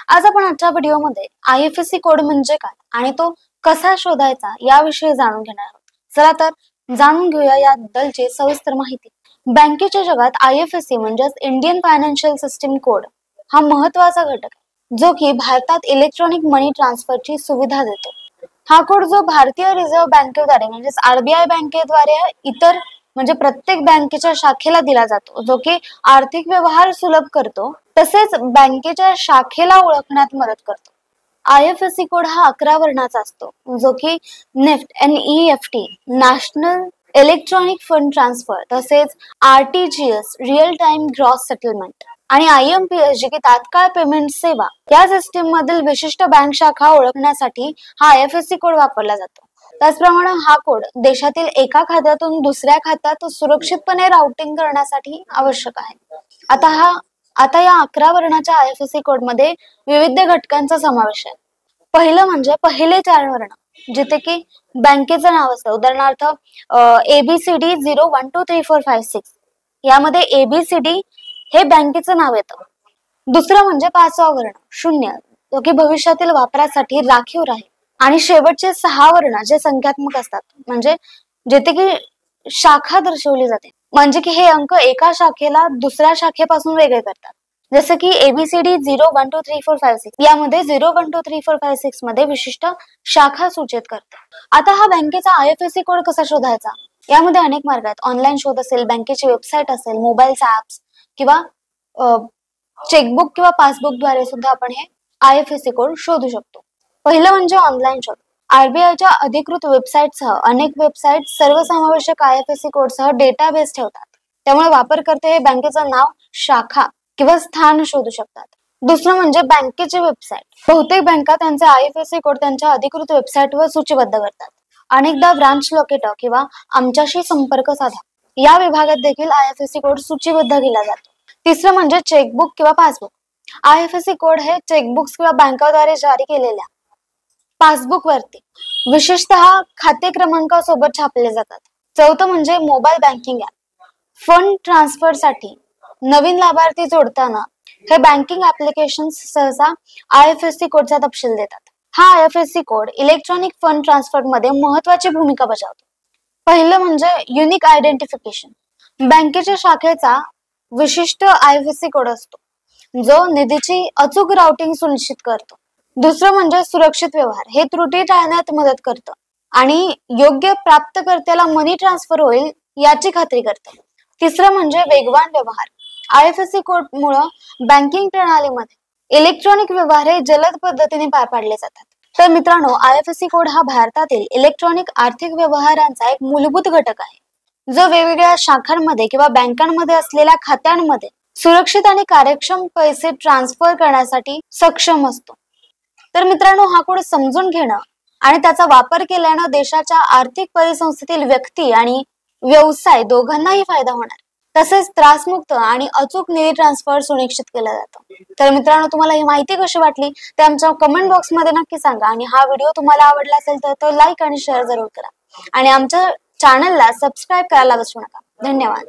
आज आपण आजच्या व्हिडिओमध्ये आयएफएससी कोड म्हणजे काय आणि तो कसा शोधायचा याविषयी जाणून घेणार आहोत। चला तर जाणून घेऊया याबद्दलची सविस्तर माहिती। बँकेच्या जगात आयएफएससी म्हणजे इंडियन फायनान्शियल सिस्टीम कोड हा महत्त्वाचा घटक आहे, जो की भारतात इलेक्ट्रॉनिक मनी ट्रान्सफरची सुविधा देतो। हा कोड जो भारतीय रिझर्व्ह बँकेद्वारे म्हणजे आरबीआय बँकेद्वारे इतर म्हणजे प्रत्येक बँकेच्या शाखेला दिला जातो, जो की आर्थिक व्यवहार सुलभ करतो तसेच बँकेच्या शाखेला ओळखण्यात मदत करतो। आयएफएससी कोड हा 11 वर्णाचा असतो, जो की NEFT national electronic fund transfer तसेच RTGS real time gross settlement आणि IMPS जी की तात्काळ पेमेंट सेवा या सिस्टीम मधील विशिष्ट बँक शाखा ओळखण्यासाठी हा आयएफएससी कोड वापरला जातो। त्याचप्रमाणे हा कोड देशातील एका खात्यातून दुसऱ्या खात्यात सुरक्षितपणे राउटिंग करण्यासाठी आवश्यक आहे। आता या 11 वर्णाच्या आयएफएससी कोड मध्ये विविध घटकांचा समावेश आहे। पहिलं म्हणजे पहिले 4 वर्ण जिथे की बँकेचं नाव असतं, उदाहरणार्थ ABCD 0 1 2 3 4 5 6 यामध्ये ABCD हे बँकेचं नाव येतं। दुसरं म्हणजे 5वा वर्ण 0 जो की भविष्यातील वापरासाठी राखीव राहील आणि शेवटचे 6 वर्ण जे संख्यात्मक असतात म्हणजे जिथे की शाखा दर्शवली जाते, म्हणजे की हे अंक एका शाखेला दुसऱ्या शाखेपासून वेगळे करतात। जसे की ABCD 0 1 2 3 4 5 6 यामध्ये 0 1 2 3 4 5 6 मध्ये विशिष्ट शाखा सूचित करतात। आता हा बँकेचा आयएफएससी कोड कसा शोधायचा, यामध्ये अनेक मार्ग आहेत। ऑनलाईन शोध असेल, बँकेची वेबसाईट असेल, मोबाईलचा ऍप्स किंवा चेकबुक किंवा पासबुक द्वारे सुद्धा आपण हे आयएफएससी कोड शोधू शकतो। पहिलं म्हणजे ऑनलाईन शोध। आरबीआयच्या अधिकृत वेबसाईटसह अनेक वेबसाईट सर्वसमावेशक आयएफएससी कोडसह डेटाबेस ठेवतात, त्यामुळे वापरकर्ते हे बँकेचं नाव, शाखा किंवा स्थान शोधू शकतात। दुसरं म्हणजे बँकेची वेबसाईट। बहुतेक बँका त्यांचे आयएफएससी कोड त्यांच्या अधिकृत वेबसाईटवर सूचीबद्ध करतात। अनेकदा ब्रांच लोकेटर किंवा आमच्याशी संपर्क साधा या विभागात देखील आयएफएससी कोड सूचीबद्ध केला जातो। तिसरं म्हणजे चेकबुक किंवा पासबुक। आयएफएससी कोड हे चेकबुक्स किंवा बँकाद्वारे जारी केलेल्या पासबुक वरती विशेषतः खाते क्रमांकासोबत छापले जातात। चौथं म्हणजे mobile banking app. Fund transfer साठी नवीन लाभार्थी जोडताना हे बँकिंग ऍप्लिकेशन सहसा आयएफएससी कोडचा तपशील देतात। हा IFSC code electronic fund transfer मध्ये महत्त्वाची भूमिका बजावतो। पहिलं म्हणजे युनिक आयडेंटिफिकेशन। बँकेच्या शाखेचा विशिष्ट आयएफएससी कोड असतो, जो निधीची अचूक राउटिंग सुनिश्चित करतो। दुसरं म्हणजे सुरक्षित व्यवहार। हे त्रुटी टाळण्यात मदत करतं आणि योग्य प्राप्तकर्त्याला मनी ट्रान्सफर होईल याची खात्री करतं। तिसरं म्हणजे वेगवान व्यवहार। आयएफएससी कोड मुळे बँकिंग प्रणालीमध्ये इलेक्ट्रॉनिक व्यवहार हे जलद पद्धतीने पार पाडले जातात। तर मित्रांनो, आयएफएससी कोड हा भारतातील इलेक्ट्रॉनिक आर्थिक व्यवहारांचा एक मूलभूत घटक आहे, जो वेगवेगळ्या शाखांमध्ये किंवा बँकांमध्ये असलेल्या खात्यांमध्ये सुरक्षित आणि कार्यक्षम पैसे ट्रान्सफर करण्यासाठी सक्षम असतो। तर मित्रांनो, हा कोड समजून घेणं आणि त्याचा वापर केल्यानं देशाच्या आर्थिक परिसंस्थेतील व्यक्ती आणि व्यवसाय दोघांनाही फायदा होणार, तसेच त्रासमुक्त आणि अचूक निधी ट्रान्सफर सुनिश्चित केलं जातं। तर मित्रांनो, तुम्हाला ही माहिती कशी वाटली ते आमच्या कमेंट बॉक्स मध्ये नक्की सांगा आणि हा व्हिडिओ तुम्हाला आवडला असेल तर तो लाईक आणि शेअर जरूर करा आणि आमच्या चॅनलला सबस्क्राईब करायला विसरू नका। धन्यवाद।